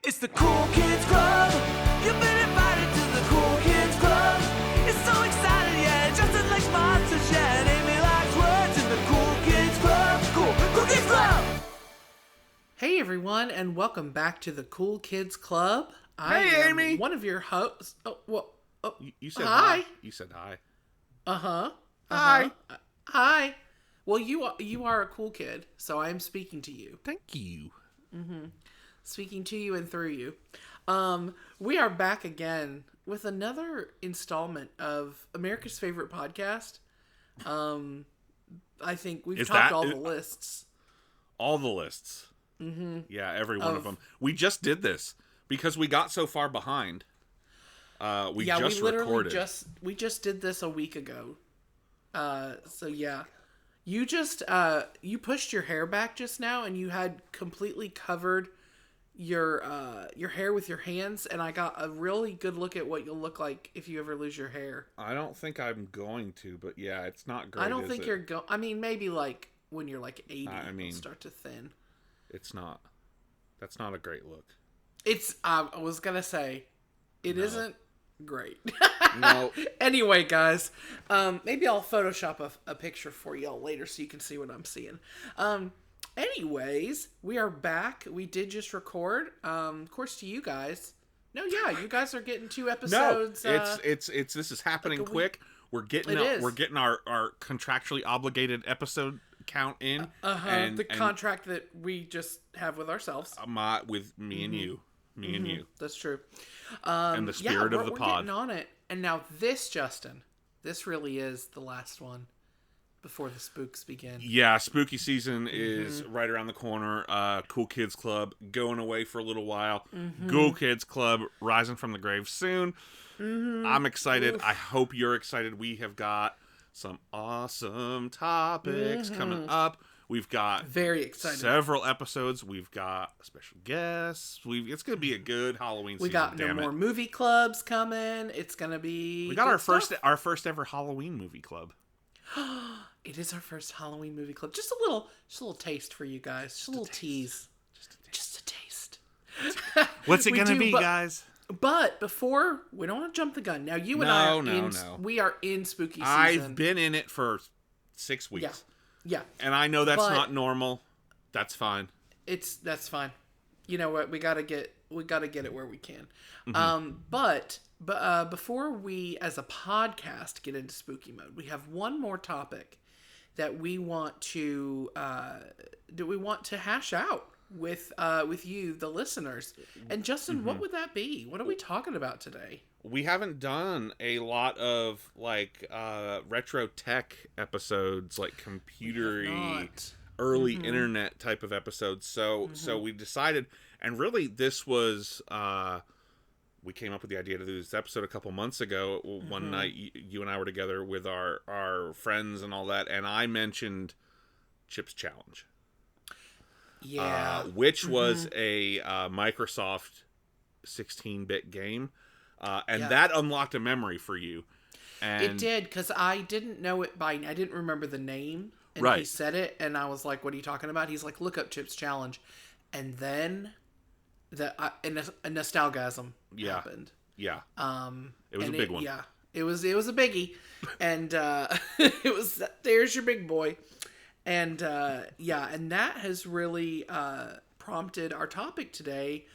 It's the Cool Kids Club. You've been invited to the Cool Kids Club. It's so exciting, yeah. Justin likes monsters, yeah. And Amy likes words in the Cool Kids Club. Cool Kids Club. Hey everyone, and welcome back to the Cool Kids Club. Hey, Amy. One of your hosts. Oh, well. Oh, You said hi. hi. You said hi. Hi. Hi. Well, you are a cool kid, so I am speaking to you. Thank you. Speaking to you and through you. We are back again with another installment of America's favorite podcast. I think we've topped all the lists. All the lists. Mm-hmm. Yeah, every one of them. We just did this because we got so far behind. We just did this a week ago. So yeah. You just you pushed your hair back just now, and you had completely covered your hair with your hands, and I got a really good look at what you'll look like if you ever lose your hair. I don't think I'm going to, but yeah, it's not great. I don't think you're going. I mean, maybe like when you're like 80, it'll start to thin. It's not. That's not a great look. It's. I was gonna say, it isn't great. No. Anyway, guys, maybe I'll Photoshop a picture for y'all later so you can see what I'm seeing. Anyways, we are back. We did just record. Of course, to you guys. No, yeah, you guys are getting 2 episodes. No, it's this is happening like quick. We're getting our contractually obligated episode count in. The contract that we just have with ourselves. With me and you. And you. That's true. And the spirit of the pod. We're getting on it. And now this, Justin, this really is the last one before the spooks begin. Yeah, spooky season is right around the corner. Cool Kids Club going away for a little while. Cool Kids Club rising from the grave soon. I'm excited. Oof. I hope you're excited. We have got some awesome topics coming up. We've got very excited several episodes. We've got special guests. It's going to be a good Halloween season. We got no more movie clubs coming. It's going to be. We got our first ever Halloween movie club. It is our first Halloween movie club. Just a little taste for you guys. Just a little tease. Just a taste. What's it going to be, guys? But before, we don't want to jump the gun. Now, you and I we are in spooky season. I've been in it for 6 weeks. Yeah. And I know that's not normal. That's fine. That's fine. You know what? We gotta get it where we can. But before we, as a podcast, get into spooky mode, we have one more topic that we want to hash out with you, the listeners. And Justin, what would that be? What are we talking about today? We haven't done a lot of retro tech episodes, like computery, early internet type of episodes. So we decided, and really this was we came up with the idea to do this episode a couple months ago. One night you and I were together with our friends and all that, and I mentioned Chips Challenge. Yeah. Which was a Microsoft 16-bit game. That unlocked a memory for you. And it did, because I didn't know it I didn't remember the name. And he said it, and I was like, what are you talking about? He's like, look up Chips Challenge. And then a nostalgasm happened. Yeah. It was a big one. Yeah. It was a biggie. And it was, there's your big boy. And and that has really prompted our topic today,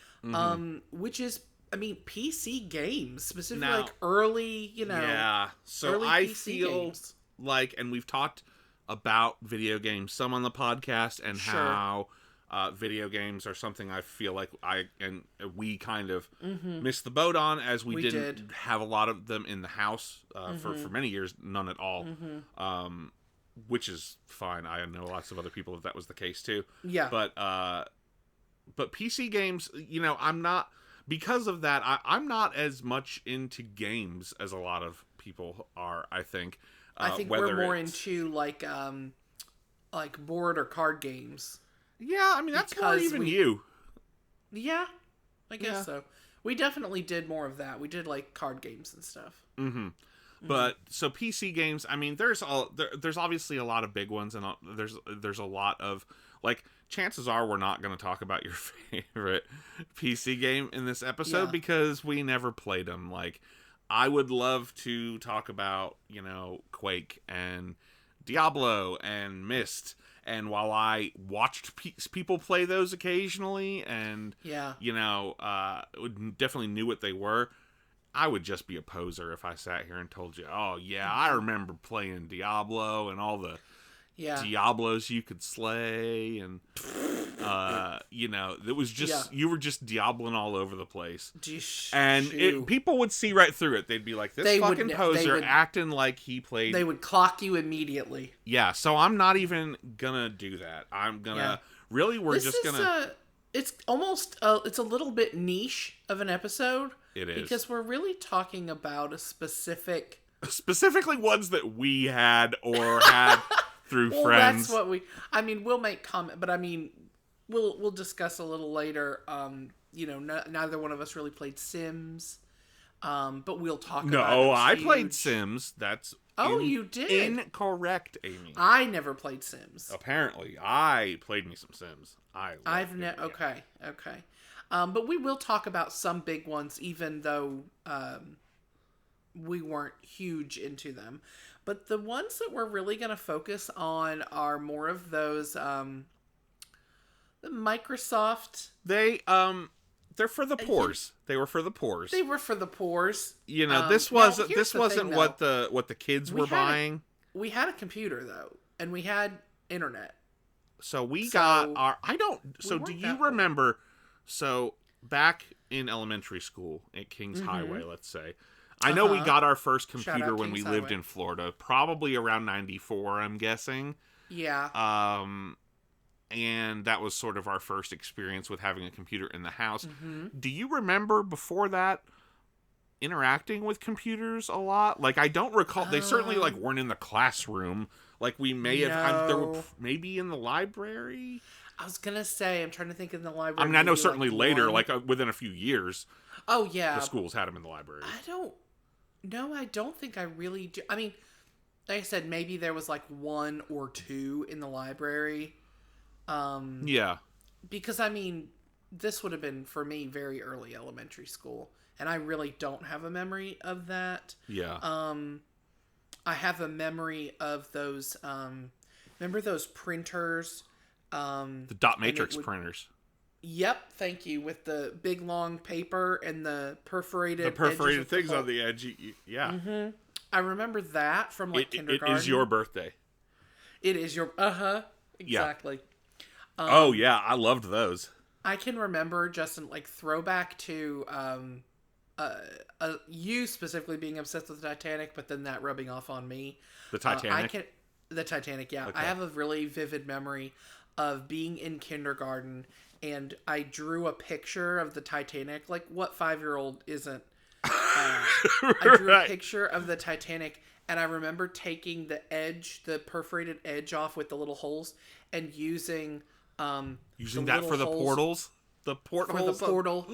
which is, PC games, specifically like early, Yeah. So early I PC feel games. like, and we've talked about video games some on the podcast, and how video games are something I feel like we kind of missed the boat on, as we didn't have a lot of them in the house for many years, none at all. Which is fine. I know lots of other people that was the case too. Yeah. But PC games, I'm not, because of that, I'm not as much into games as a lot of people are, I think. I think we're more into like board or card games. Yeah, that's more even you. Yeah, I guess so. We definitely did more of that. We did like card games and stuff. But so PC games, there's obviously a lot of big ones, and there's a lot of like, chances are we're not going to talk about your favorite PC game in this episode because we never played them. Like, I would love to talk about, Quake and Diablo and Myst. And while I watched people play those occasionally and, definitely knew what they were, I would just be a poser if I sat here and told you, oh, yeah, I remember playing Diablo and all the Diablos you could slay. And, it was just, you were just Diabling all over the place. And people would see right through it. They'd be like, this fucking poser acting like he played. They would clock you immediately. Yeah, so I'm not even gonna do that. I'm gonna, it's almost, it's a little bit niche of an episode. It is. Because we're really talking about a specifically ones that we had or had through friends. That's what we'll make comment, but we'll discuss a little later. Neither one of us really played Sims, but we'll talk about it. No, I played Sims. That's you did? Incorrect, Amy. I never played Sims. Apparently, I played me some Sims. Okay. But we will talk about some big ones, even though we weren't huge into them. But the ones that we're really going to focus on are more of those the Microsoft. They're for the poors. They were for the poors. They were for the poors. This wasn't what the kids were buying. We had a computer though, and we had internet. So we got our. Do you remember? So back in elementary school at Kings Highway, let's say, I know we got our first computer when we lived in Florida, probably around 94, I'm guessing. Yeah. And that was sort of our first experience with having a computer in the house. Do you remember before that interacting with computers a lot? Like, I don't recall. They certainly weren't in the classroom. Like, we may have had, there were maybe in the library. I was gonna say, I'm trying to think in the library. I know certainly later, within a few years. Oh yeah, the schools had them in the library. I don't think I really do. Like I said, maybe there was one or two in the library. Yeah. Because this would have been for me very early elementary school, and I really don't have a memory of that. Yeah. I have a memory of those. Remember those printers? The dot matrix printers. Yep, thank you. With the big long paper and the perforated things on the edge. Yeah. Mm-hmm. I remember that from kindergarten. It is your birthday. It is your exactly. Yeah. I loved those. I can remember, Justin, throwback to you specifically being obsessed with the Titanic, but then that rubbing off on me. The Titanic. The Titanic, yeah. Okay. I have a really vivid memory of being in kindergarten, and I drew a picture of the Titanic. What 5-year-old isn't? I drew a picture of the Titanic, and I remember taking the perforated edge off with the little holes, and using that for the portals. The portholes for the portal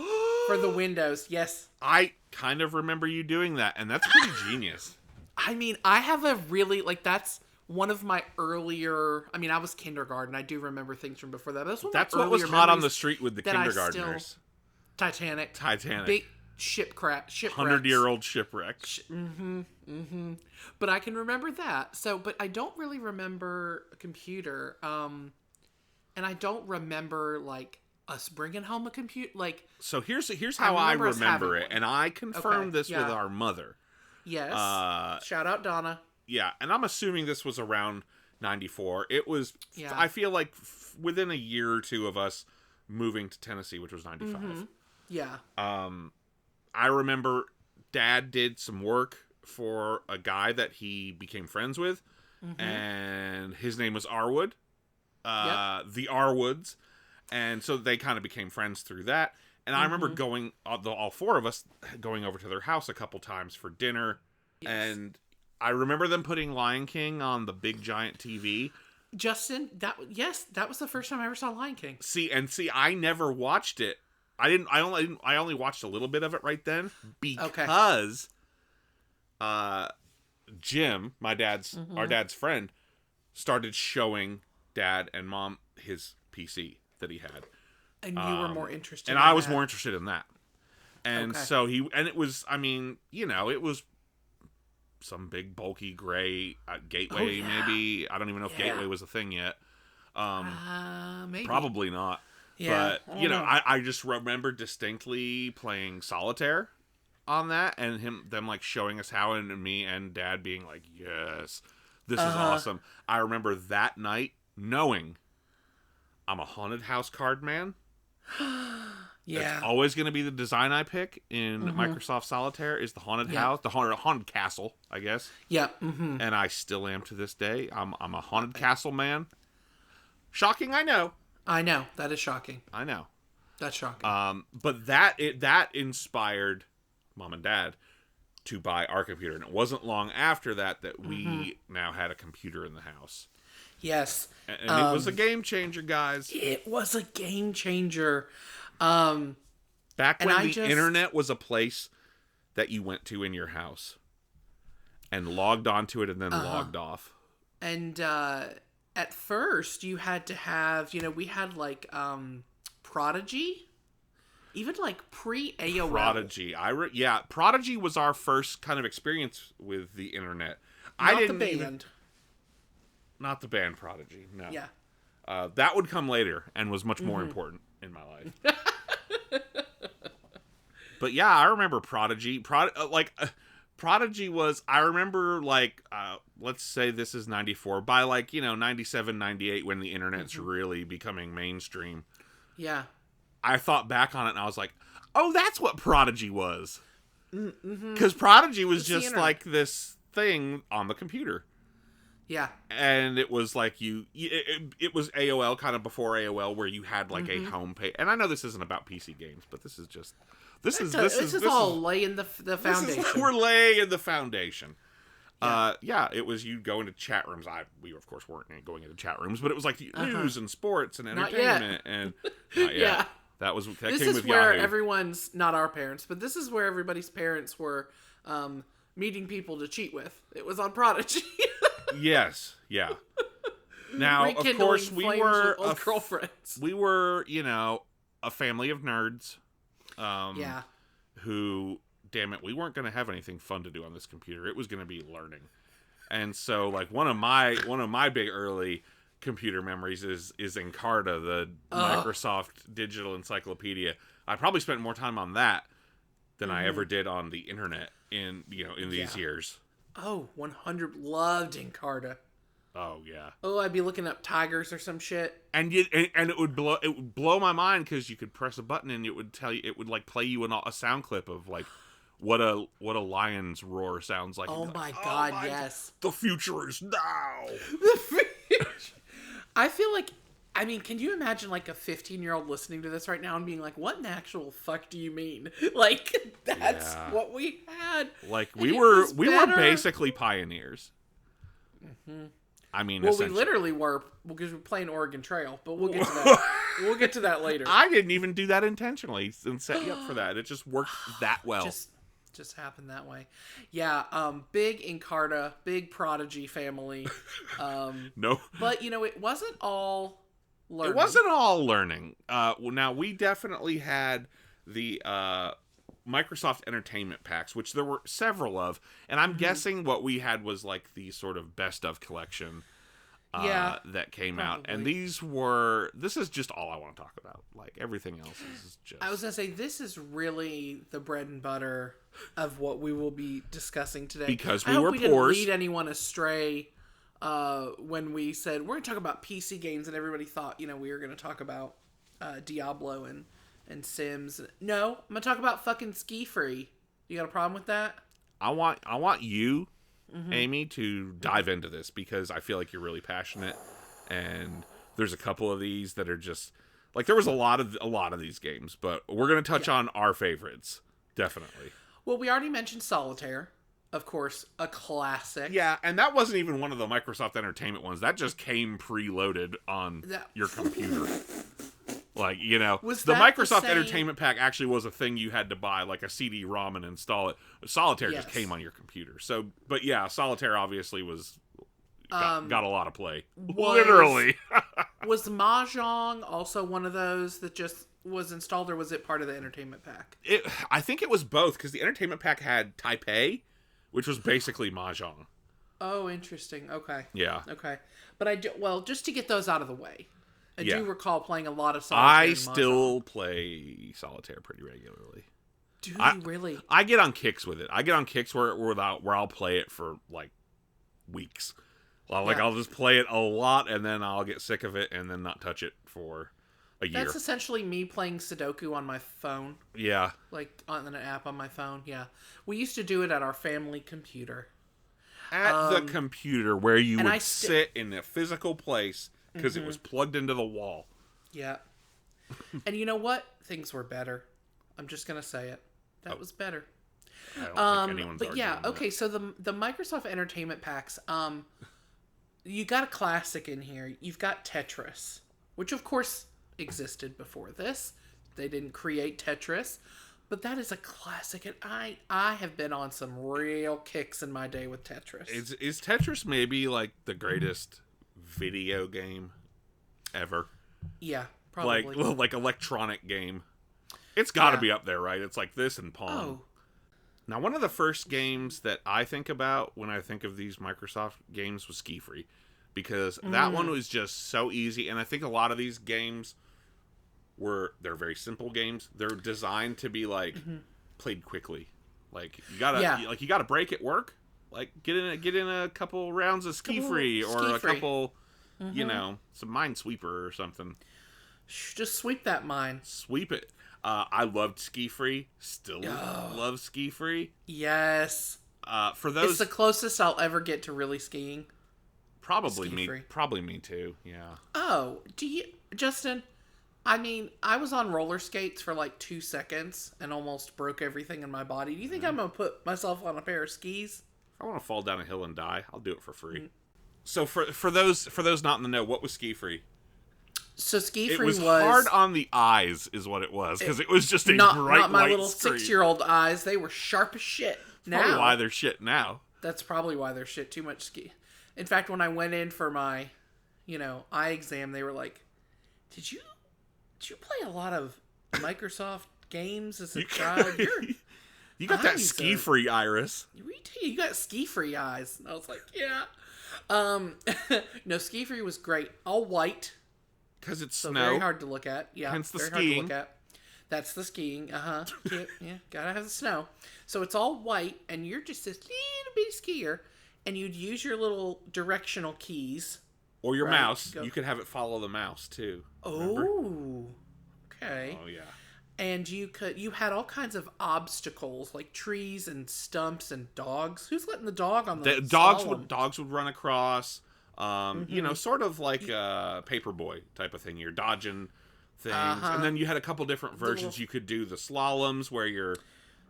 for the windows. Yes, I kind of remember you doing that, and that's pretty genius. I have a really that's one of my earlier. I was kindergarten. I do remember things from before that. But that's what was hot on the street with the kindergartners. Titanic. Big shipwreck. 100-year-old shipwreck. But I can remember that. But I don't really remember a computer. And I don't remember us bringing home a computer. So here's how I remember it, and I confirmed this with our mother. Yes. Shout out Donna. Yeah, and I'm assuming this was around 94. It was, I feel like within a year or two of us moving to Tennessee, which was 95. Mm-hmm. Yeah. I remember Dad did some work for a guy that he became friends with, and his name was Arwood. The Arwoods. And so they kind of became friends through that. And I remember going, all four of us going over to their house a couple times for dinner. Yes. And I remember them putting Lion King on the big giant TV. Justin, that was the first time I ever saw Lion King. See, I never watched it. I only watched a little bit of it right then because Jim, our dad's friend, started showing Dad and Mom his PC that he had. And you were more interested and in I was that. more interested in that. And Okay. so it was, I mean, it was some big bulky gray Gateway, maybe. I don't even know if Gateway was a thing yet. Maybe. Probably not. Yeah, But, I just remember distinctly playing Solitaire on that, and them like showing us how, and me and Dad being like, yes, this is awesome. I remember that night knowing I'm a haunted house card man. Yeah. It's always going to be the design I pick in Microsoft Solitaire is the haunted house, the haunted castle, I guess. Yeah. And I still am to this day. I'm a haunted castle man. Shocking, I know. I know. That is shocking. I know. That's shocking. But that inspired Mom and Dad to buy our computer, and it wasn't long after that we now had a computer in the house. Yes. And it was a game changer, guys. It was a game changer. Back when the internet was a place that you went to in your house and logged onto it and then logged off. And at first you had to have, we had like Prodigy. Even like pre-AOL. Prodigy. Prodigy was our first kind of experience with the internet. Not the band. Not the band Prodigy, no. Yeah. That would come later and was much more important in my life. But yeah, I remember Prodigy. Prodigy was, I remember let's say this is 94. By 97, 98 when the internet's really becoming mainstream. Yeah. I thought back on it and I was like, oh, that's what Prodigy was. Because Prodigy was just like this thing on the computer. Yeah. And it was like it was AOL, kind of before AOL, where you had like a home page. And I know this isn't about PC games, but this is all laying the foundation. We're laying the foundation. It was you go into chat rooms. We of course weren't going into chat rooms, but it was like news and sports and entertainment and not yet. Yeah. That this came is with where Yahoo. everyone's, not our parents, but this is where everybody's parents were meeting people to cheat with. It was on Prodigy. Yes, yeah. Now, of course, we were old girlfriends. We were, a family of nerds. Yeah. Who, damn it, we weren't going to have anything fun to do on this computer. It was going to be learning. And so, one of my big early computer memories is Encarta, the Microsoft Digital Encyclopedia. I probably spent more time on that than I ever did on the internet in these years. Oh, 100 loved Encarta. Oh yeah. Oh, I'd be looking up tigers or some shit. And it would blow my mind because you could press a button and it would tell you, it would play you a sound clip of what a lion's roar sounds like. Oh my god, yes. The future is now. The future. I feel like, can you imagine a 15-year-old listening to this right now and being like, what in the actual fuck do you mean? That's what we had. We were basically pioneers. We literally were, because we're playing Oregon Trail, but we'll get to that. We'll get to that later. I didn't even do that intentionally and set you up for that. It just worked that well. Just happened that way. Yeah, big Encarta, big Prodigy family. No. But, it wasn't all learning. It wasn't all learning. Now, we definitely had the Microsoft Entertainment Packs, which there were several of, and I'm guessing what we had was the sort of best of collection that came out. And this is just all I want to talk about. Everything else is just... I was going to say, this is really the bread and butter of what we will be discussing today. Because I hope we didn't poors. lead anyone astray when we said, we're going to talk about PC games, and everybody thought, we were going to talk about Diablo and Sims. No, I'm going to talk about fucking Ski Free. You got a problem with that? I want you, Amy, to dive into this because I feel like you're really passionate, and there's a couple of these that are just there was a lot of these games, but we're gonna touch on our favorites, definitely. Well, we already mentioned Solitaire, of course, a classic. Yeah, and that wasn't even one of the Microsoft Entertainment ones. That just came preloaded on your computer. The Microsoft Entertainment Pack actually was a thing you had to buy, a CD-ROM and install it. Solitaire just came on your computer. So, but yeah, Solitaire obviously was got a lot of play. Literally. Was Mahjong also one of those that just was installed, or was it part of the entertainment pack? I think it was both, because the entertainment pack had Taipei, which was basically Mahjong. Oh, interesting. Okay. Yeah. Okay. But just to get those out of the way, I do recall playing a lot of solitaire. I still play solitaire pretty regularly. Do you really? I get on kicks with it. I get on kicks where I'll play it for like weeks. I'll just play it a lot, and then I'll get sick of it, and then not touch it for a year. That's essentially me playing Sudoku on my phone. Yeah. Like on an app on my phone. Yeah. We used to do it at our family computer. At the computer, where you would sit in a physical place because it was plugged into the wall. Yeah. And you know what? Things were better. I'm just gonna say it. That was better. I don't think anyone's arguing that. Okay. So the Microsoft Entertainment Packs. You got a classic in here. You've got Tetris, which of course existed before this. They didn't create Tetris. But that is a classic, and I have been on some real kicks in my day with Tetris. Is Tetris maybe like the greatest video game ever? Yeah, probably. Like electronic game. It's got to be up there, right? It's like this and Pong. Oh. Now, one of the first games that I think about when I think of these Microsoft games was Ski Free, because that one was just so easy, and I think a lot of these games they're very simple games. They're designed to be like played quickly. Like you gotta break at work. Like get in a couple rounds of Ski Free or a couple, some Minesweeper or something. Just sweep that mine. Sweep it. I loved Ski Free. Still love Ski Free. Yes. For those, it's the closest I'll ever get to really skiing. Probably me too. Yeah. Oh, Justin? I mean, I was on roller skates for like 2 seconds and almost broke everything in my body. Do you think I'm going to put myself on a pair of skis? If I want to fall down a hill and die, I'll do it for free. So for those not in the know, what was Ski Free? So Ski Free was hard on the eyes, is what it was, because it was just a bright light not my little screen. 6-year-old eyes. They were sharp as shit. Probably why they're shit now. That's probably why they're shit. Too much ski. In fact, when I went in for my, eye exam, they were like, "Did you play a lot of Microsoft games as a child? You got that Ski Free iris. You got Ski Free eyes." And I was like, "Yeah." No, Ski Free was great. All white. Because it's so snow. Very hard to look at. Yeah, hence the very skiing. Hard to look at. That's the skiing. Yeah, gotta have the snow. So it's all white, and you're just this little bitty skier, and you'd use your little directional keys. Or your mouse. You could have it follow the mouse, too. Oh, okay. Oh, yeah. And you had all kinds of obstacles, like trees and stumps and dogs. Who's letting the dog on the dogs would run across. Sort of like a Paperboy type of thing. You're dodging things, and then you had a couple different versions. You could do the slaloms where you're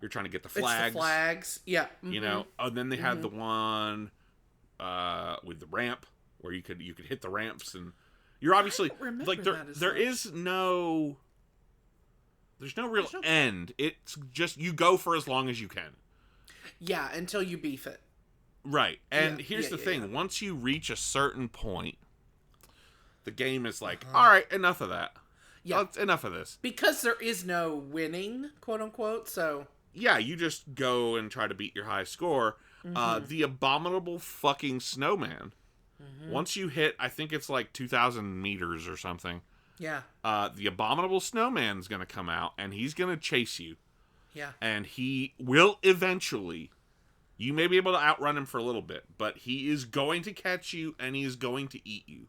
trying to get the flags. It's the flags, yeah. And then they had the one with the ramp where you could hit the ramps, and you're obviously like there's no real end. It's just you go for as long as you can. Yeah, until you beef it. Right. And here's the thing. Once you reach a certain point, the game is like, all right, enough of that. Yeah. Enough of this. Because there is no winning, quote unquote, so. Yeah, you just go and try to beat your high score. The abominable fucking snowman. Once you hit, I think it's like 2,000 meters or something. Yeah. The abominable snowman's going to come out, and he's going to chase you. Yeah. And he will eventually... You may be able to outrun him for a little bit, but he is going to catch you, and he is going to eat you.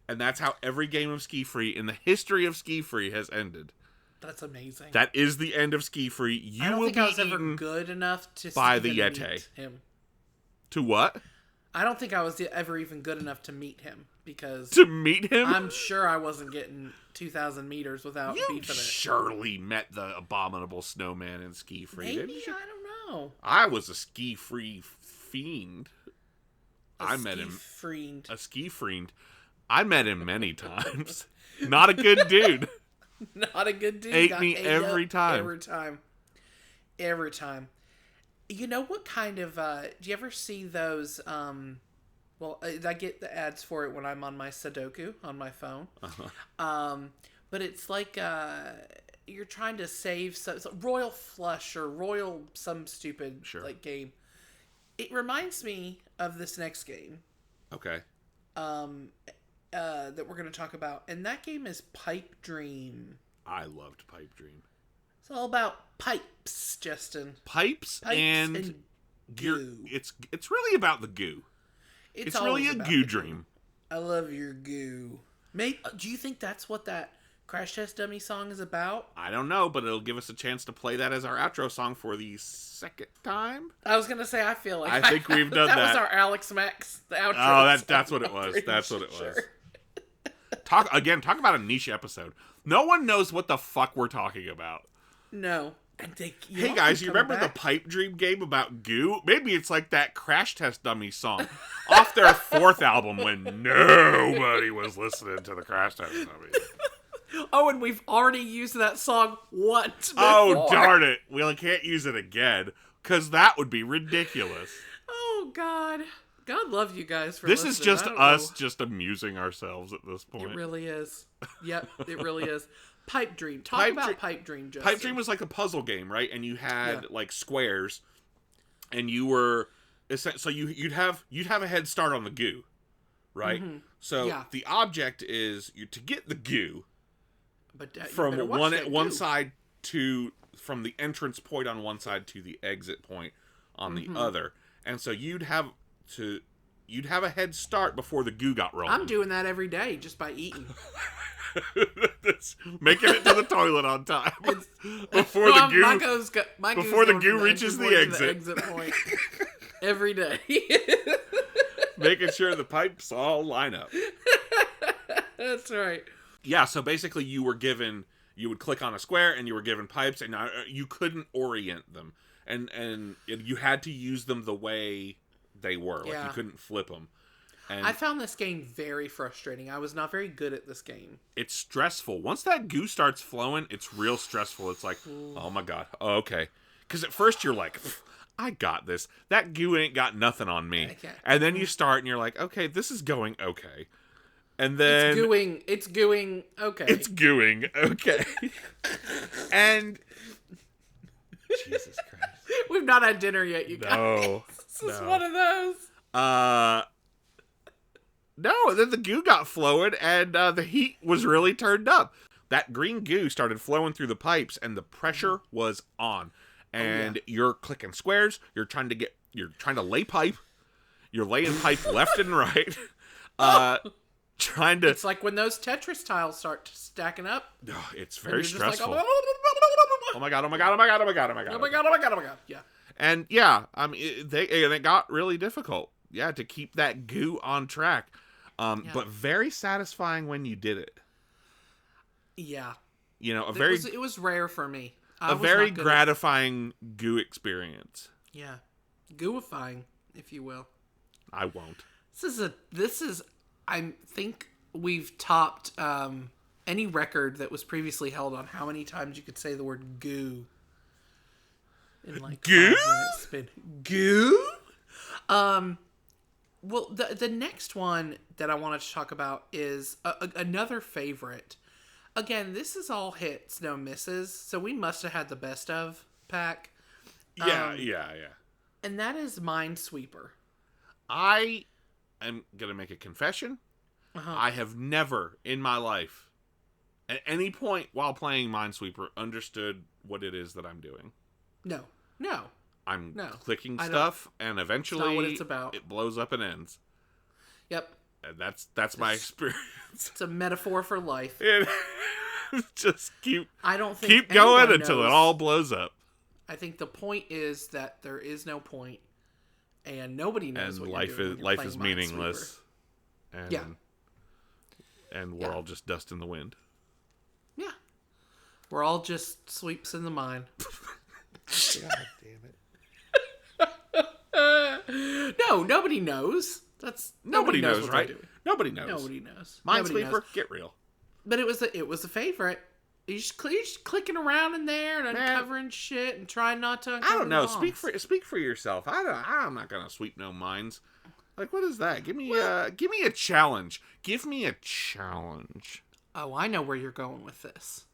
And that's how every game of Ski Free in the history of Ski Free has ended. That's amazing. That is the end of Ski Free. I don't think I was ever good enough to by the Yeti. Meet him. To what? I don't think I was ever even good enough to meet him, because... To meet him? I'm sure I wasn't getting 2,000 meters without beefing it. You surely met the abominable snowman in Ski Free, Maybe? didn't you? I don't know. I was a Ski Free fiend. A ski fiend. I met him many times. Not a good dude. Not a good dude. Ate me every time. Every time. You know what kind of... do you ever see those... Well, I get the ads for it when I'm on my Sudoku on my phone. But it's like you're trying to save some Royal Flush or Royal some stupid like game. It reminds me of this next game. Okay. That we're going to talk about, and that game is Pipe Dream. I loved Pipe Dream. It's all about pipes, Justin. Pipes and goo. It's really about the goo. It's really a goo dream. I love your goo. Mate, do you think that's what that Crash Test Dummy song is about? I don't know, but it'll give us a chance to play that as our outro song for the second time. I was gonna say, I feel like I think we've done that. That was our Alex Max, the outro. Oh, that's what it was. That's what it was. Talk about a niche episode. No one knows what the fuck we're talking about. No. Hey guys, you remember the Pipe Dream game about goo? Maybe it's like that Crash Test Dummy song off their 4th album when nobody was listening to the Crash Test Dummy. Oh, and we've already used that song once before. Oh, darn it. We can't use it again, because that would be ridiculous. Oh, God. God love you guys for this listening. Is just us just amusing ourselves at this point. It really is. Yep, it really is. Pipe Dream. Talk about Pipe Dream, Justin. Pipe Dream was like a puzzle game, right? And you had like squares, and you were so you'd have a head start on the goo, right? Mm-hmm. So the object is to get the goo, but from one side from the entrance point on one side to the exit point on the other, and so you'd have a head start before the goo got rolling. I'm doing that every day just by eating. Making it to the toilet on time before the goo reaches the exit point every day. Making sure the pipes all line up. That's right. Yeah, so basically you would click on a square and you were given pipes, and you couldn't orient them, and you had to use them the way they were. Like you couldn't flip them. And I found this game very frustrating. I was not very good at this game. It's stressful. Once that goo starts flowing, it's real stressful. It's like, oh my god, okay. Because at first you're like, I got this. That goo ain't got nothing on me. And then you start and you're like, okay, this is going okay. And then It's gooing okay. It's gooing okay. And Jesus Christ. We've not had dinner yet, you guys. This is one of those. No, then the goo got flowing, and the heat was really turned up. That green goo started flowing through the pipes, and the pressure was on. And you're clicking squares. You're trying to lay pipe. You're laying pipe left and right. Trying to. It's like when those Tetris tiles start stacking up. It's very stressful. Like, oh my god! Oh my god! Oh my god! Oh my god! Oh my god! Oh my god! Oh my god! Oh my god! Yeah. And yeah, I mean, it got really difficult. Yeah, to keep that goo on track. But very satisfying when you did it. Yeah. You know, it was rare for me. A very gratifying goo experience. Yeah. Gooifying, if you will. I won't. I think we've topped any record that was previously held on how many times you could say the word goo. In like goo? 5 minutes spin. Goo? Well, the next one that I wanted to talk about is another favorite. Again, this is all hits, no misses, so we must have had the best of pack. Yeah. And that is Minesweeper. I am going to make a confession. I have never in my life, at any point while playing Minesweeper, understood what it is that I'm doing. No. I'm clicking stuff, and eventually what it's about. It blows up and ends. Yep. And that's my experience. It's a metaphor for life. Just keep going until it all blows up. I think the point is that there is no point, and nobody knows what life you're doing. Life is meaningless. And and we're all just dust in the wind. Yeah. We're all just sweeps in the mind. God damn it. No, nobody knows. Nobody knows, right? Nobody knows. Nobody knows. Minesweeper, get real. But it was a favorite. You're just clicking around in there and uncovering shit and trying not to uncover I don't know. bombs. Speak for yourself. I'm not gonna sweep no mines. Like, what is that? Give me a challenge. Give me a challenge. Oh, I know where you're going with this.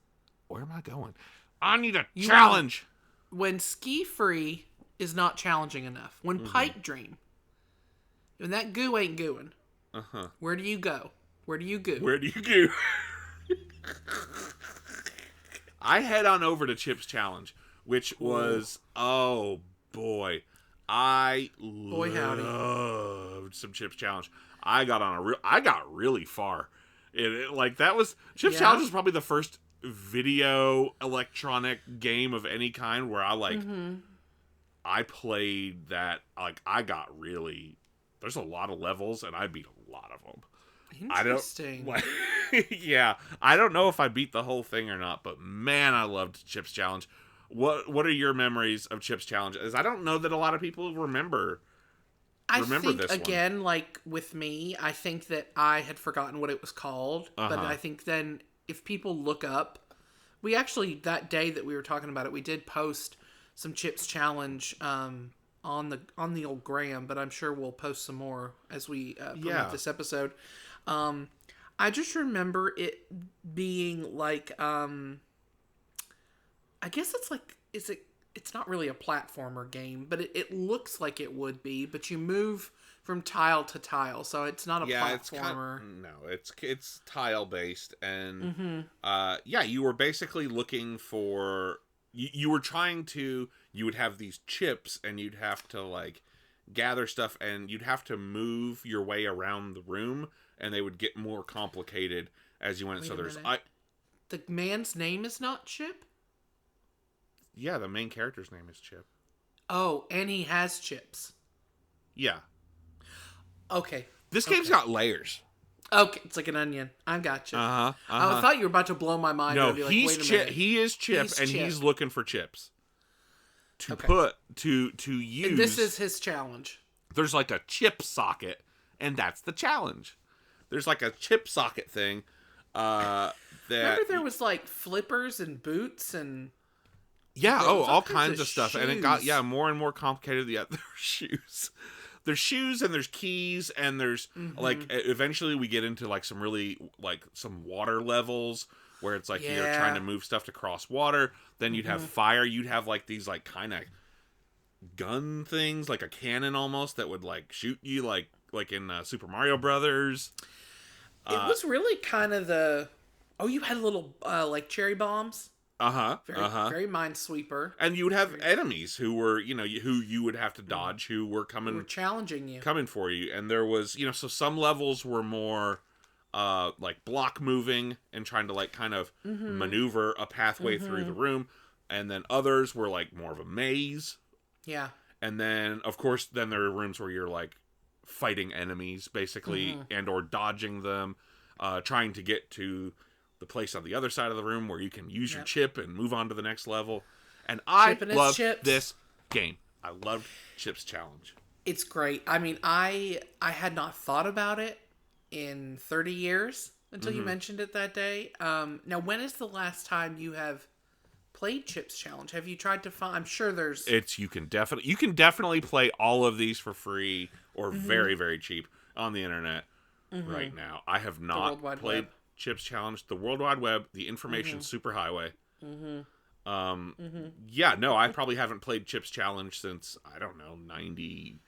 Where am I going? I need a challenge. When Ski Free is not challenging enough. When Pipe Dream. When that goo ain't gooing. Uh-huh. Where do you go? Where do you goo? Where do you goo? I head on over to Chip's Challenge, which was, oh boy, loved some Chip's Challenge. I got really far. Chip's Challenge was probably the first video electronic game of any kind where I played that. Like, I got really. There's a lot of levels, and I beat a lot of them. Interesting. I don't know if I beat the whole thing or not, but man, I loved Chip's Challenge. What are your memories of Chip's Challenge? As I don't know that a lot of people remember. I think again, like with me, I think that I had forgotten what it was called, but I think then if people look up, we actually that day that we were talking about it, we did post some Chip's Challenge on the old gram, but I'm sure we'll post some more as we promote this episode. I just remember it being like, I guess it's like, it's not really a platformer game, but it looks like it would be, but you move from tile to tile, so it's not a platformer. It's tile based, and you were basically looking for, you were trying to, you would have these chips, and you'd have to like gather stuff, and you'd have to move your way around the room, and they would get more complicated as you went. So the man's name is not Chip? Yeah, the main character's name is Chip. Oh, and he has chips. Yeah. Okay. This game's got layers. Okay, it's like an onion. I got you. I thought you were about to blow my mind. No, I'd be like, he's wait a Chip. minute. He is Chip, he's looking for chips. To use. And this is his challenge. There's like a chip socket, and that's the challenge. There's like a chip socket thing. Remember there was like flippers and boots and. Yeah, all kinds of stuff. Shoes. And it got, more and more complicated. Yeah, there's shoes. There's shoes and there's keys and there's, like, eventually we get into, like, some really, like, some water levels where it's, like, you're trying to move stuff to cross water. Then you'd have fire. You'd have, like, these, like, kind of gun things, like a cannon almost, that would, like, shoot you, like in Super Mario Brothers. It was really kind of the... Oh, you had little, like, cherry bombs? Very minesweeper. And you would have enemies who were, who you would have to dodge, who were challenging you, coming for you. And there was, so some levels were more, like block moving and trying to like kind of maneuver a pathway through the room, and then others were like more of a maze. Yeah. And then, of course, then there are rooms where you're like fighting enemies, basically, and or dodging them, trying to get to the place on the other side of the room where you can use your chip and move on to the next level. And I love this game. I loved Chip's Challenge. It's great. I mean, I had not thought about it in 30 years until you mentioned it that day. Now, when is the last time you have played Chip's Challenge? Have you tried to find... I'm sure there's... You can definitely play all of these for free or very, very cheap on the internet right now. I have not played... Chip's Challenge, the World Wide Web, the information superhighway. I probably haven't played Chip's Challenge since, I don't know, maybe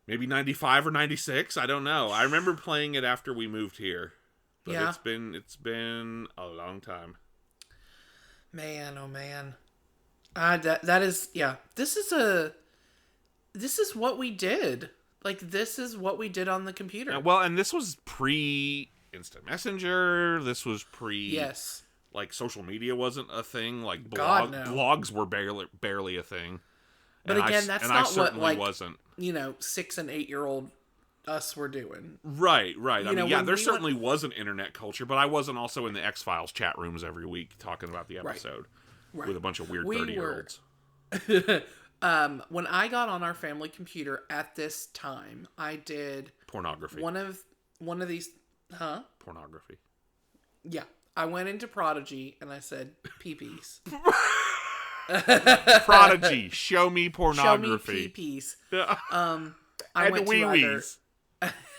95 or 96. I don't know. I remember playing it after we moved here, but it's been a long time. Man, oh man, that is This is what we did. Like, this is what we did on the computer. Well, and this was pre Instant Messenger. This was pre. Yes. Like, social media wasn't a thing. Like, blogs were barely a thing. But again, that's not what, like, wasn't. 6 and 8 year old us were doing. Right. I mean, there certainly was an internet culture, but I wasn't also in the X-Files chat rooms every week talking about the episode with a bunch of weird 30-year-olds. When I got on our family computer at this time, I did pornography. One of these. Huh? Pornography. Yeah. I went into Prodigy and I said, pee-pees. Prodigy, show me pornography. Show me pee-pees. I and went to wee-wees.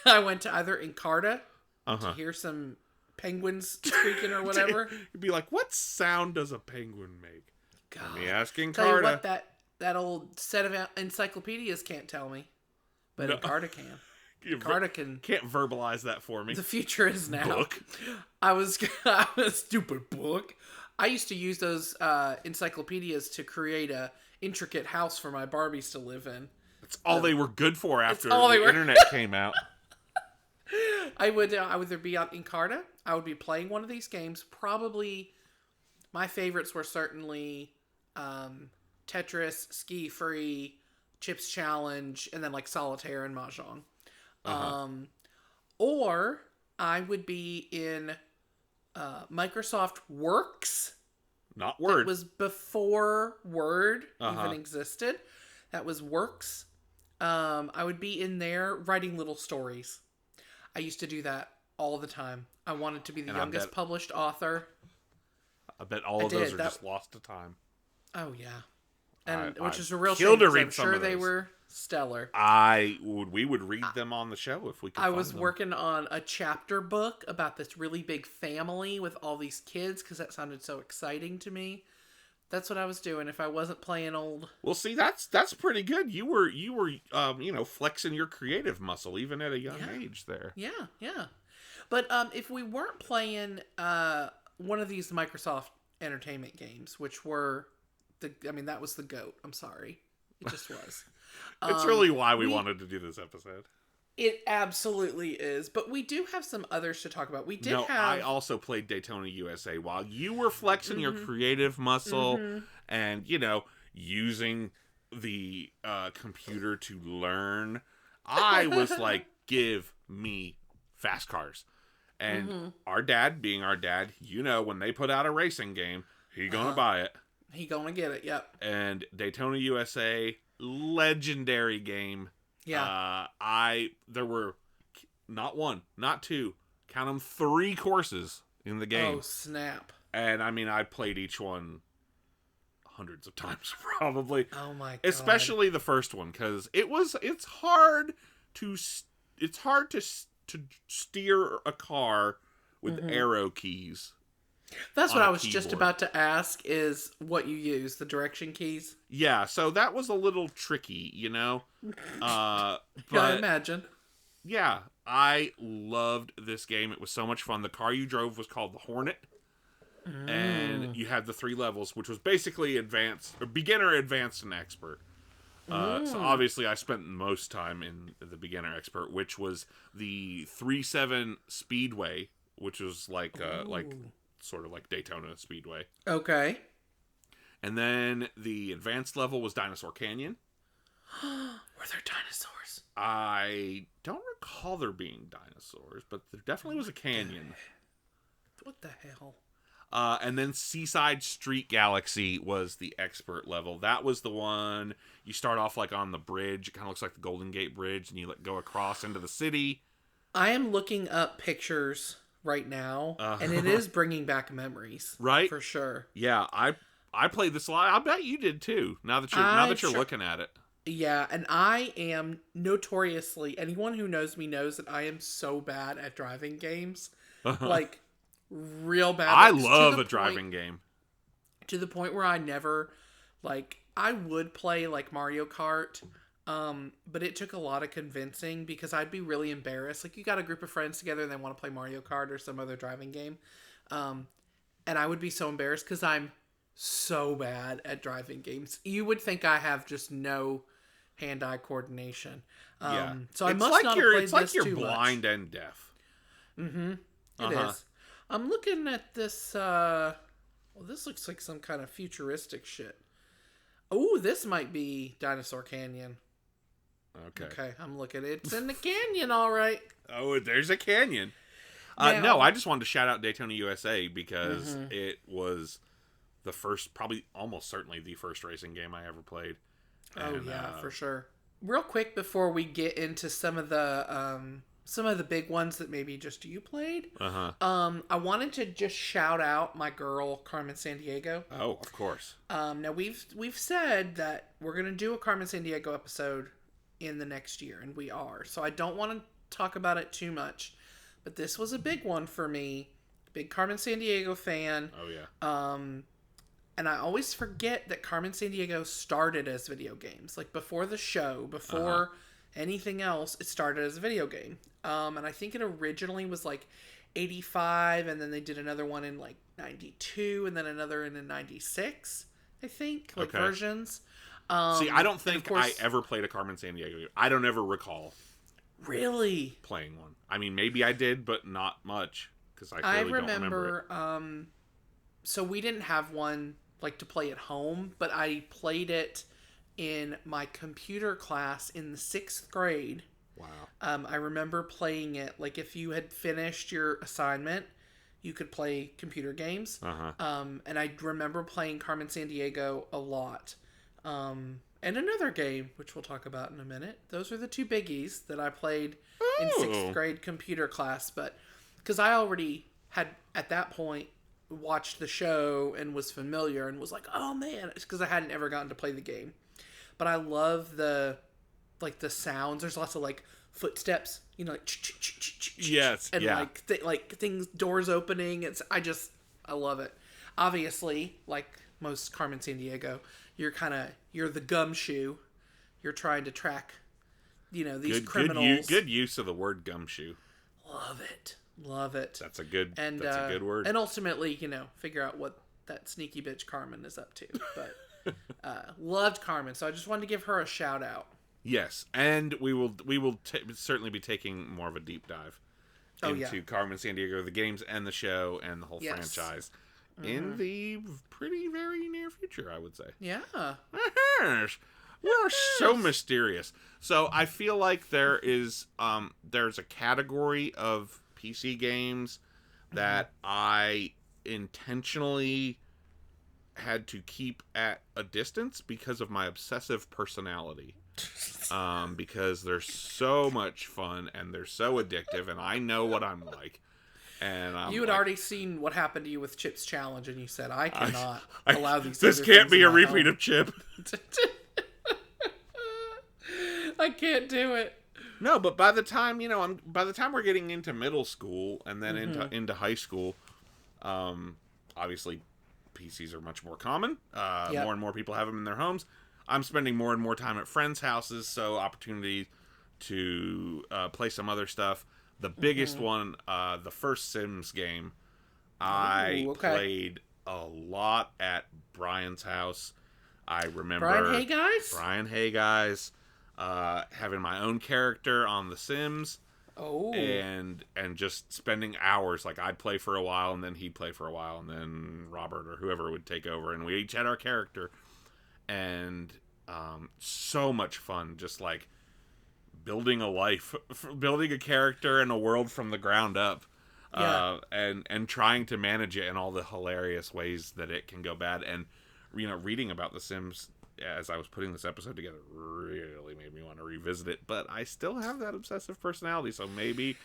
I went to either Encarta Uh-huh. to hear some penguins squeaking or whatever. You'd be like, what sound does a penguin make? God. Let me ask Encarta. Tell you what, that old set of encyclopedias can't tell me, but No. Encarta can. Encarta can. Can't verbalize that for me. The future is now. Book. I was stupid book. I used to use those encyclopedias to create a intricate house for my Barbies to live in. That's all they were good for after the internet came out. I would either be on Encarta, I would be playing one of these games. Probably my favorites were certainly Tetris, Ski Free, Chips Challenge, and then like Solitaire and Mahjong. Or I would be in Microsoft Works. Not Word. It was before Word even existed. That was Works. I would be in there writing little stories. I used to do that all the time. I wanted to be the youngest published author. I bet all of those are just lost to time. Oh, yeah. And which is a real shame, shame, I'm sure they were stellar. We would read them on the show if we could. I was working on a chapter book about this really big family with all these kids because that sounded so exciting to me. That's what I was doing if I wasn't playing old. Well, see, that's pretty good. You were flexing your creative muscle even at a young age there. Yeah. But if we weren't playing one of these Microsoft Entertainment games, which were that was the GOAT. I'm sorry. It just was. It's really why we wanted to do this episode. It absolutely is. But we do have some others to talk about. I also played Daytona USA while you were flexing your creative muscle and, using the computer to learn. I was like, give me fast cars. And our dad, being our dad, when they put out a racing game, he gonna buy it. He gonna get it, yep. And Daytona USA, legendary game. Yeah. There were not one, not two, count them 3 courses in the game. Oh, snap. And I played each one hundreds of times probably. Oh my God. Especially the first one, because it's hard to steer a car with arrow keys. That's what I was just about to ask, is what you use, the direction keys. Yeah, so that was a little tricky, but I imagine. Yeah, I loved this game. It was so much fun. The car you drove was called the Hornet. And you had the 3 levels, which was basically beginner, advanced, and expert. So obviously I spent most time in the beginner expert, which was the 3.7 Speedway, which was like sort of like Daytona Speedway. Okay. And then the advanced level was Dinosaur Canyon. Were there dinosaurs? I don't recall there being dinosaurs, but there definitely was a canyon. What the hell? And then Seaside Street Galaxy was the expert level. That was the one you start off like on the bridge. It kind of looks like the Golden Gate Bridge, and you go across into the city. I am looking up pictures right now, and it is bringing back memories, right? For sure. Yeah, I played this a lot. I bet you did too. Now that you're looking at it. Yeah, and I am notoriously, anyone who knows me knows that I am so bad at driving games, like real bad. I love a driving game to the point where I never, I would play like Mario Kart. But it took a lot of convincing because I'd be really embarrassed. Like, you got a group of friends together and they want to play Mario Kart or some other driving game. And I would be so embarrassed because I'm so bad at driving games. You would think I have just no hand-eye coordination. Yeah. So I must not have played this too much. It's like you're blind and deaf. Mm-hmm. It is. I'm looking at this, well, this looks like some kind of futuristic shit. Oh, this might be Dinosaur Canyon. Okay, I'm looking. It's in the canyon, all right. Oh, there's a canyon. No, I just wanted to shout out Daytona USA because it was the first, probably almost certainly the first racing game I ever played. And, for sure. Real quick before we get into some of the big ones that maybe just you played. I wanted to just shout out my girl Carmen Sandiego. Oh, of course. Now we've said that we're gonna do a Carmen Sandiego episode in the next year, and we are. So I don't want to talk about it too much, but this was a big one for me. Big Carmen Sandiego fan. Oh yeah. And I always forget that Carmen Sandiego started as video games. Like before the show, before anything else, it started as a video game. And I think it originally was like 85, and then they did another one in like 92, and then another in 96, I think, like versions. See, I don't think I ever played a Carmen Sandiego game. I don't ever recall really playing one. I mean, maybe I did, but not much, because I clearly don't remember it. So we didn't have one like to play at home, but I played it in my computer class in the 6th grade. Wow. I remember playing it, like if you had finished your assignment, you could play computer games. And I remember playing Carmen Sandiego a lot. And another game, which we'll talk about in a minute. Those are the two biggies that I played in 6th grade computer class. But because I already had, at that point, watched the show and was familiar and was like, oh man, it's because I hadn't ever gotten to play the game. But I love the sounds. There's lots of like footsteps, you know, like yes, and like things, doors opening. I love it. Obviously, like most Carmen Sandiego, you're the gumshoe. You're trying to track, you know, these criminals. Good use of the word gumshoe. Love it. That's a good word. And ultimately, you know, figure out what that sneaky bitch Carmen is up to. But loved Carmen, so I just wanted to give her a shout out. Yes, and we will certainly be taking more of a deep dive into Carmen Sandiego, the games and the show and the whole franchise in the very near future, I would say. Yeah. Yes. We're so mysterious. So I feel like there's a category of PC games that I intentionally had to keep at a distance because of my obsessive personality. Because they're so much fun and they're so addictive, and I know what I'm like. And you had already seen what happened to you with Chip's challenge, and you said, "I cannot allow these." This can't be a repeat of Chip. I can't do it. No, but by the time we're getting into middle school and then into high school, obviously PCs are much more common. More and more people have them in their homes. I'm spending more and more time at friends' houses, so opportunity to play some other stuff. The biggest one, the first Sims game, I played a lot at Brian's house. I remember Brian Hey Guys, having my own character on The Sims. Oh. And just spending hours. Like, I'd play for a while, and then he'd play for a while, and then Robert or whoever would take over, and we each had our character. And so much fun, just like building a life, building a character and a world from the ground up, and trying to manage it in all the hilarious ways that it can go bad. And reading about The Sims as I was putting this episode together really made me want to revisit it. But I still have that obsessive personality, so maybe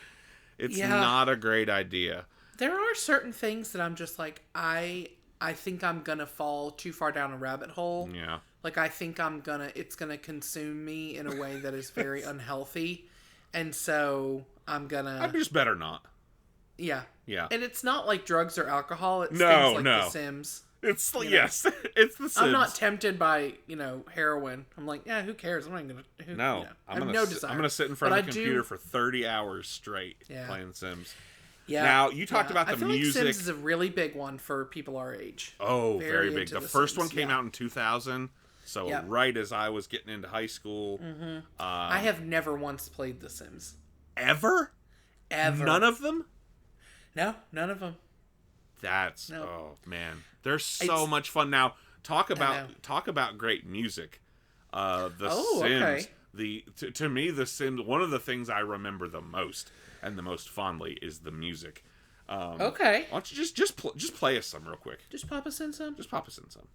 it's not a great idea. There are certain things that I'm just like, I think I'm gonna fall too far down a rabbit hole. Yeah. Like, I think it's gonna consume me in a way that is very unhealthy. And so I'm just better not. Yeah. Yeah. And it's not like drugs or alcohol. It's things like The Sims. It's it's The Sims. I'm not tempted by, heroin. I'm like, yeah, who cares? I'm not gonna. I'm gonna sit in front of the computer for 30 hours straight playing Sims. Yeah. Now, you talked about the music. I feel like Sims is a really big one for people our age. Oh, very big. The first one came out in 2000, so right as I was getting into high school. Mm-hmm. I have never once played The Sims. Ever? None of them? No, none of them. Oh man, they're so much fun. Now, talk about great music. Sims. Okay. To me, The Sims. One of the things I remember the most and the most fondly is the music. Okay. Why don't you just play us some real quick? Just pop us in some. Just pop us in some.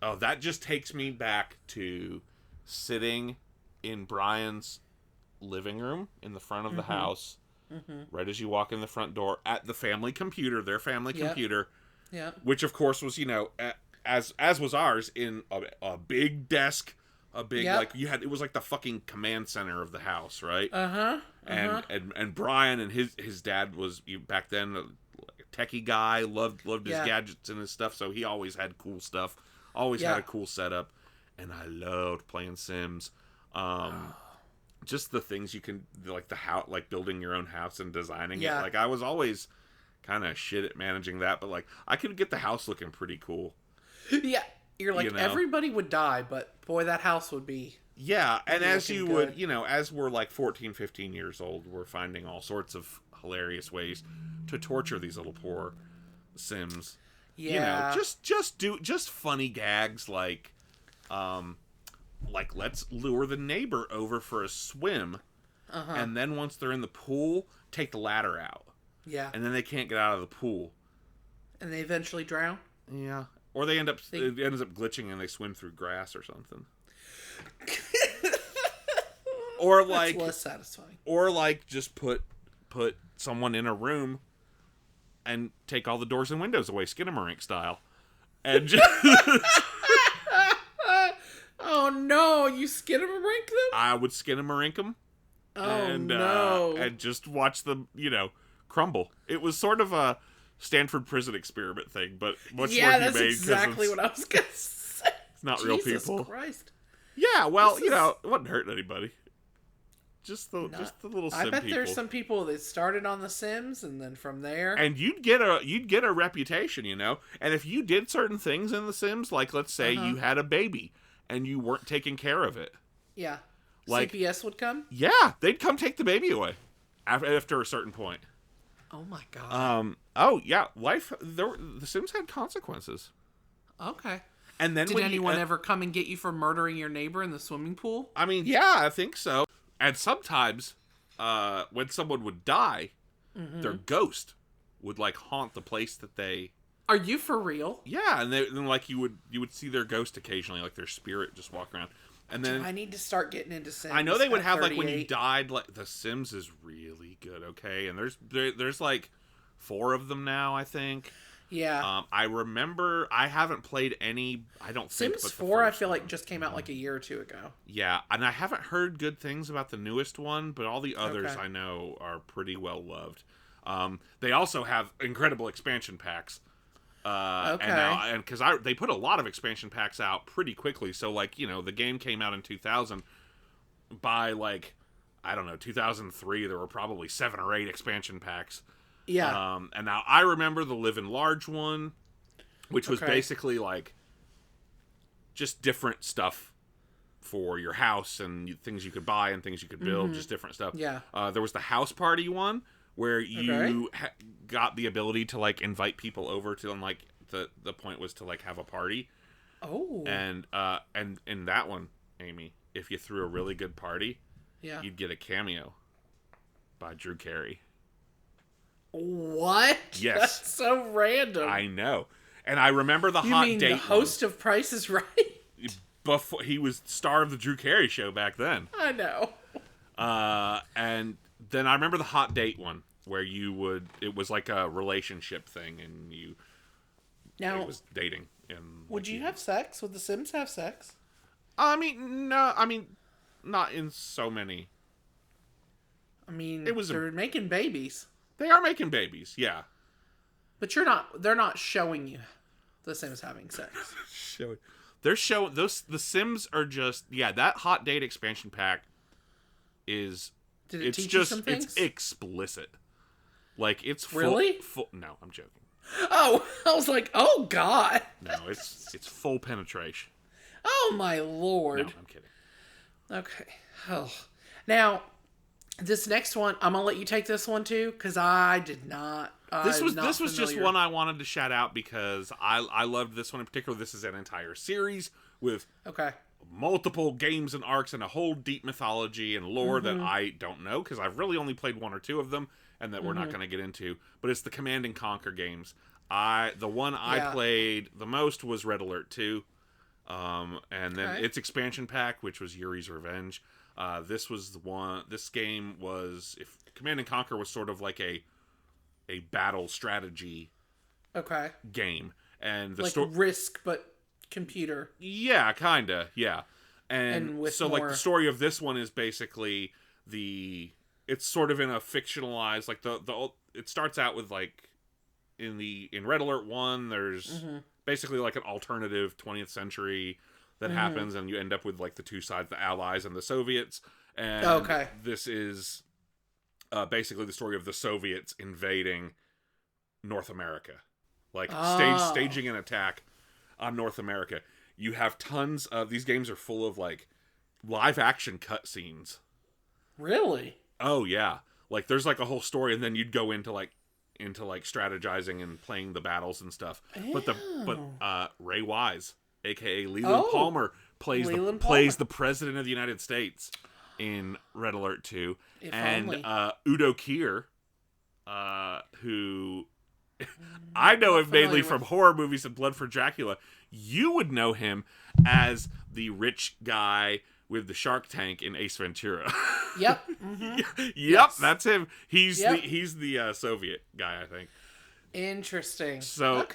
Oh, that just takes me back to sitting in Brian's living room in the front of the house, right as you walk in the front door, at the family computer, their family computer, which of course was, as was ours, in a big desk, a big it was like the fucking command center of the house, right? And Brian and his dad was back then a techie guy, loved his gadgets and his stuff, so he always had cool stuff, always had a cool setup, and I loved playing Sims. Just the things you can, like the house, like building your own house and designing it. Like, I was always kind of shit at managing that, but like I could get the house looking pretty cool. Yeah, you're like, everybody would die, but boy, that house would be. Yeah, and as you good. Would, as we're like 14, 15 years old, we're finding all sorts of hilarious ways to torture these little poor Sims. Yeah, just funny gags like let's lure the neighbor over for a swim, and then once they're in the pool, take the ladder out. Yeah, and then they can't get out of the pool, and they eventually drown. Yeah, or it ends up glitching and they swim through grass or something. Or like, that's less satisfying. Or like just put someone in a room and take all the doors and windows away, Skinamarink style, and just. Oh no, you Skinamarink them? I would Skinamarink them. Oh no. And just watch them, crumble. It was sort of a Stanford prison experiment thing, but much more humane. Yeah, that's exactly what I was going to say. It's not real people. Jesus Christ. Yeah, well, it wasn't hurting anybody. Just the little Sim people. I bet there's some people that started on The Sims, and then from there, and you'd get a reputation, And if you did certain things in The Sims, like let's say you had a baby and you weren't taking care of it, like CPS would come. Yeah, they'd come take the baby away after a certain point. Oh my god. Oh yeah, The Sims had consequences. Okay. And then did anyone ever come and get you for murdering your neighbor in the swimming pool? I mean, yeah, I think so. And sometimes, when someone would die, their ghost would like haunt the place that they. Are you for real? Yeah, and then like you would see their ghost occasionally, like their spirit just walk around. And then I need to start getting into Sims. I know they would have 38. Like when you died. Like The Sims is really good. Okay, and there's like 4 of them now, I think. Yeah. I remember I haven't played any. I don't think Sims 4. I feel like just came out like a year or 2 ago. Yeah, and I haven't heard good things about the newest one, but all the others I know are pretty well loved. They also have incredible expansion packs. And because they put a lot of expansion packs out pretty quickly, so like the game came out in 2000. By like I don't know 2003, there were probably 7 or 8 expansion packs. Yeah. And now I remember the Live in Large one, which was basically like just different stuff for your house and things you could buy and things you could build, just different stuff. Yeah. There was the House Party one where you got the ability to like invite people over to, and like the point was to like have a party. Oh. And in that one, Amy, if you threw a really good party, you'd get a cameo by Drew Carey. What? Yes. That's so random. I know. And I remember the hot date. The host of Price is Right? Before he was star of the Drew Carey show back then. I know. And then I remember the hot date one where it was like a relationship thing and it was dating. And would you have sex? Would the Sims have sex? I mean, no. I mean, not in so many. I mean, they're making babies. They are making babies, yeah. But they're not showing you the Sims having sex. They're showing the Sims are just, that hot date expansion pack is Did it teach you some things? It's explicit. Like it's full, really? No, I'm joking. Oh, I was like, oh god. No, it's full penetration. Oh my lord. No, I'm kidding. Okay. Oh. Now, this next one, I'm gonna let you take this one too, because I did not. This was just one I wanted to shout out because I loved this one in particular. This is an entire series with multiple games and arcs and a whole deep mythology and lore that I don't know because I've really only played 1 or 2 of them and that we're not going to get into. But it's the Command and Conquer games. The one I played the most was Red Alert 2. And then its expansion pack, which was Yuri's Revenge. This was the one. This game was, if Command and Conquer was sort of like a battle strategy game, and the like Risk but computer. Yeah, kinda. Yeah, and with so more... like the story of this one is basically it's sort of in a fictionalized, like it starts out with like in Red Alert 1 there's basically like an alternative 20th century that happens, and you end up with like the two sides, the Allies and the Soviets, and this is basically the story of the Soviets invading North America, like staging an attack on North America. You have tons of these games are full of like live action cutscenes. Really? Oh yeah, like there's like a whole story, and then you'd go into like strategizing and playing the battles and stuff. But Ray Wise, aka Leland Palmer, plays the president of the United States in Red Alert 2, Udo Kier, who I know him mainly from horror movies and Blood for Dracula. You would know him as the rich guy with the shark tank in Ace Ventura. Yep. Yes. That's him. He's the Soviet guy, I think. Interesting. So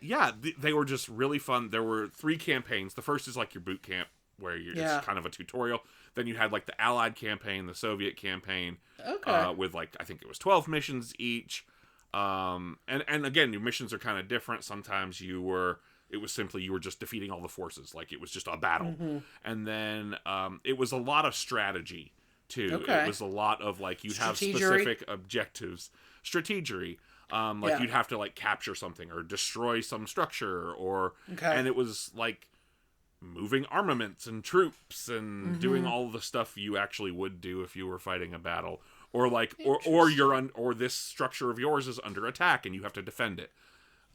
yeah, they were just really fun. There were 3 campaigns. The first is like your boot camp, where it's kind of a tutorial. Then you had like the Allied campaign, the Soviet campaign, with like I think it was 12 missions each. And again, your missions are kind of different. Sometimes you were just defeating all the forces, like it was just a battle. And then it was a lot of strategy too. It was a lot of like you'd have specific objectives, strategery. You'd have to like capture something or destroy some structure, and it was like moving armaments and troops and doing all the stuff you actually would do if you were fighting a battle, or like or this structure of yours is under attack and you have to defend it.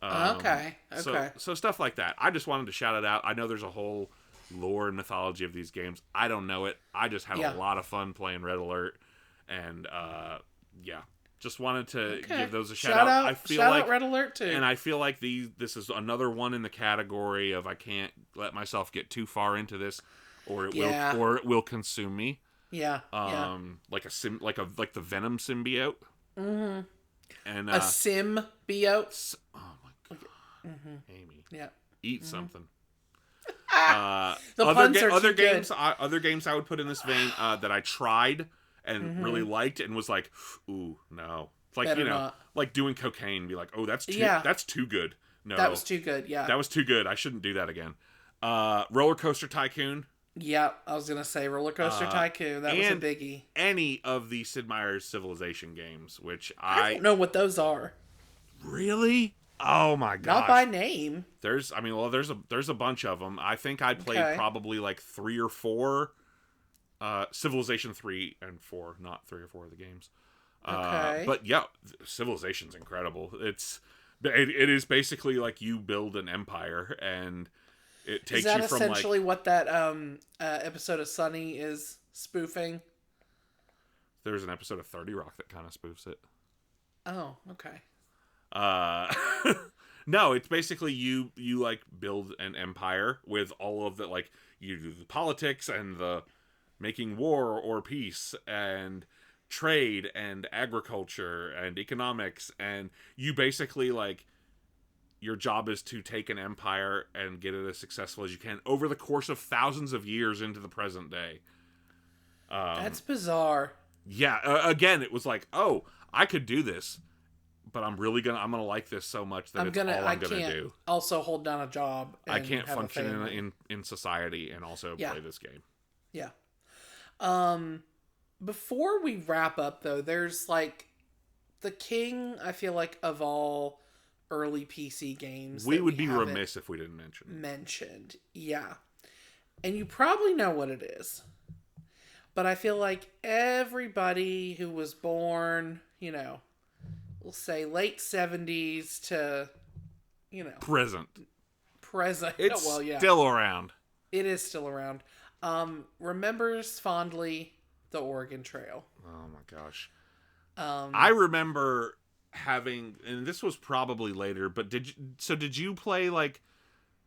So stuff like that. I just wanted to shout it out. I know there's a whole lore and mythology of these games. I don't know it. I just had a lot of fun playing Red Alert, and just wanted to give those a shout out. I feel like Red Alert too. And I feel like this is another one in the category of I can't let myself get too far into this, or it will consume me. Yeah. Like the Venom symbiote. Mm-hmm. And a symbiote. Oh my god, Amy. Yeah. Eat something. The other games I would put in this vein that I tried and really liked and was like, ooh, no. It's like, like doing cocaine, be like, oh, that's too good. No. That was too good, yeah. That was too good. I shouldn't do that again. Roller Coaster Tycoon. Yeah, I was going to say Roller Coaster Tycoon. That was a biggie. Any of the Sid Meier's Civilization games, which I don't know what those are. Really? Oh my gosh. Not by name. There's a bunch of them. I think I played probably like 3 or 4 Civilization 3 and 4, not 3 or 4 of the games. But yeah, Civilization's incredible. It is basically like you build an empire, and it takes you from like... Is that essentially what that episode of Sunny is spoofing? There's an episode of 30 Rock that kind of spoofs it. Oh, okay. No, it's basically you like build an empire with all of the, like, you do the politics and the making war or peace and trade and agriculture and economics, and you basically, like, your job is to take an empire and get it as successful as you can over the course of thousands of years into the present day. That's bizarre. Yeah, again, it was like, oh, I could do this, but I'm gonna like this so much that I'm gonna do. Also hold down a job. And I can't function in society and also play this game. Yeah. Before we wrap up, though, there's like the king, I feel like, of all early PC games. We would be remiss if we didn't mention. Yeah. And you probably know what it is. But I feel like everybody who was born, we'll say late 70s to, present. It's still around. It is still around. Remembers fondly the Oregon Trail. Oh my gosh. I remember having, and this was probably later, but did you play like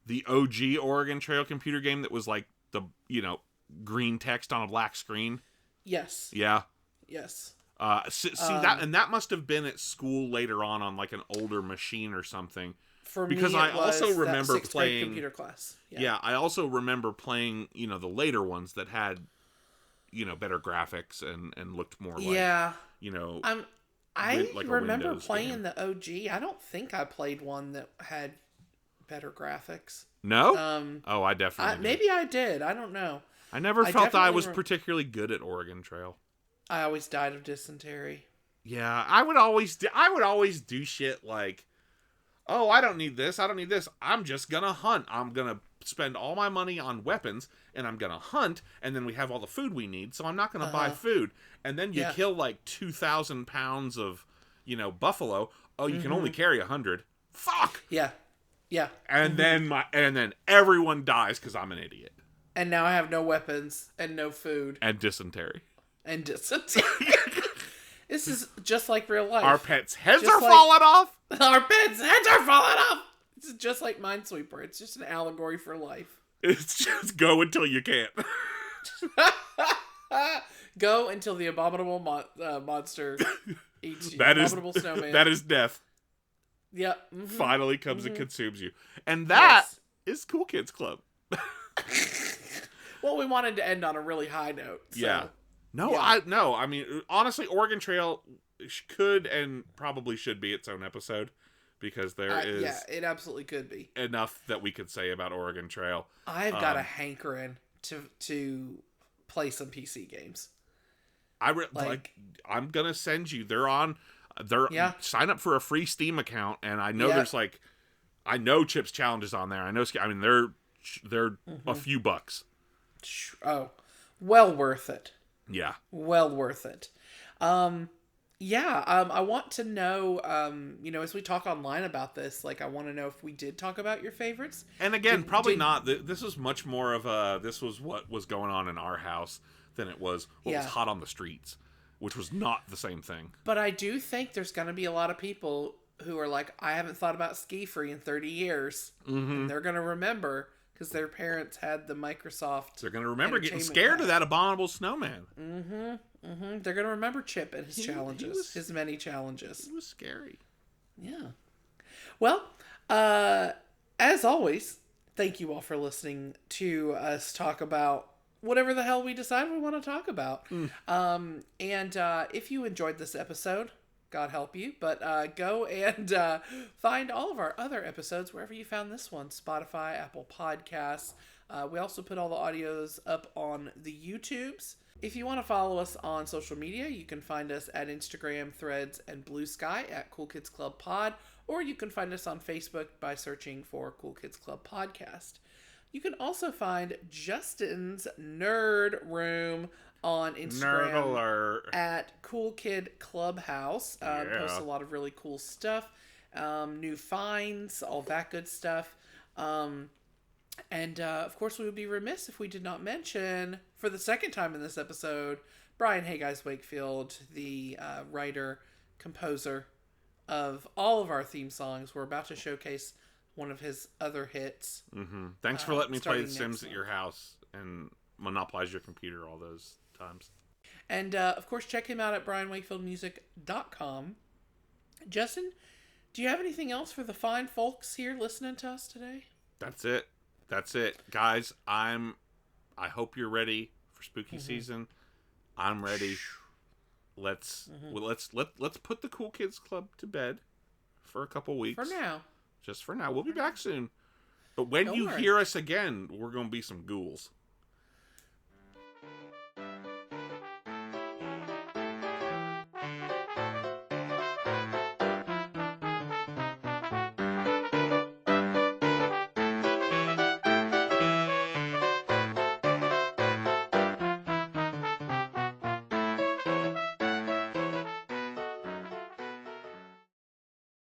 the OG Oregon Trail computer game that was like the, green text on a black screen? Yes. Yeah. Yes. See that, and that must have been at school later on like an older machine or something. For because me, I also remember playing computer class. Yeah, I also remember playing, the later ones that had, better graphics and looked more like, I like remember Windows playing game. the OG. I don't think I played one that had better graphics. No? I definitely did. Maybe I did. I don't know. I never felt that I was particularly good at Oregon Trail. I always died of dysentery. Yeah, I would always do shit like, oh, I don't need this. I'm just gonna hunt. I'm gonna spend all my money on weapons, and I'm gonna hunt, and then we have all the food we need, so I'm not gonna buy food. And then you kill like 2,000 pounds of, buffalo. Oh, you can only carry 100. Fuck. Yeah. Yeah. And then everyone dies because I'm an idiot. And now I have no weapons and no food. And dysentery. This is just like real life. Our pets' heads are falling off. Our pets' heads are falling off. This is just like Minesweeper. It's just an allegory for life. It's just go until you can't. Go until the abominable monster eats you. Abominable snowman. That is death. Yep. Mm-hmm. Finally comes and consumes you. And that is Cool Kids Club. Well, we wanted to end on a really high note. So. Yeah. I mean, honestly, Oregon Trail could and probably should be its own episode because there is. Yeah, it absolutely could be. Enough that we could say about Oregon Trail. I've got a hankering to play some PC games. I'm gonna send you. Sign up for a free Steam account, and I know there's I know Chip's challenges on there. I know. I mean, they're a few bucks. Oh, well worth it. Yeah. Well worth it. I want to know, as we talk online about this, I want to know if we did talk about your favorites. And again, probably not. This was much more of this was what was going on in our house than it was what was hot on the streets, which was not the same thing. But I do think there's going to be a lot of people who are like, I haven't thought about Ski Free in 30 years. Mm-hmm. And they're going to remember because their parents had the Microsoft. They're going to remember getting scared of that abominable snowman. Mm-hmm. Mm-hmm. They're going to remember Chip and his challenges, his many challenges. It was scary. Yeah. Well, as always, thank you all for listening to us talk about whatever the hell we decide we want to talk about. And if you enjoyed this episode, God help you, but go and find all of our other episodes wherever you found this one. Spotify, Apple Podcasts. We also put all the audios up on the YouTubes. If you want to follow us on social media, you can find us at Instagram, Threads, and Blue Sky at Cool Kids Club Pod, or you can find us on Facebook by searching for Cool Kids Club Podcast. You can also find Justin's Nerd Room on Instagram at Cool Kid Clubhouse. Posts a lot of really cool stuff, new finds, all that good stuff. And of course, we would be remiss if we did not mention, for the second time in this episode, Brian Hey Guys Wakefield, the writer, composer of all of our theme songs. We're about to showcase one of his other hits. Mm-hmm. Thanks for letting me play The Sims at your house and monopolize your computer all those times. And of course, check him out at brianwakefieldmusic.com. Justin, do you have anything else for the fine folks here listening to us today? That's it, guys. I hope you're ready for spooky season. I'm ready. Let's put the Cool Kids Club to bed for a couple weeks. Just for now. We'll be back soon. But when you hear us again, we're going to be some ghouls.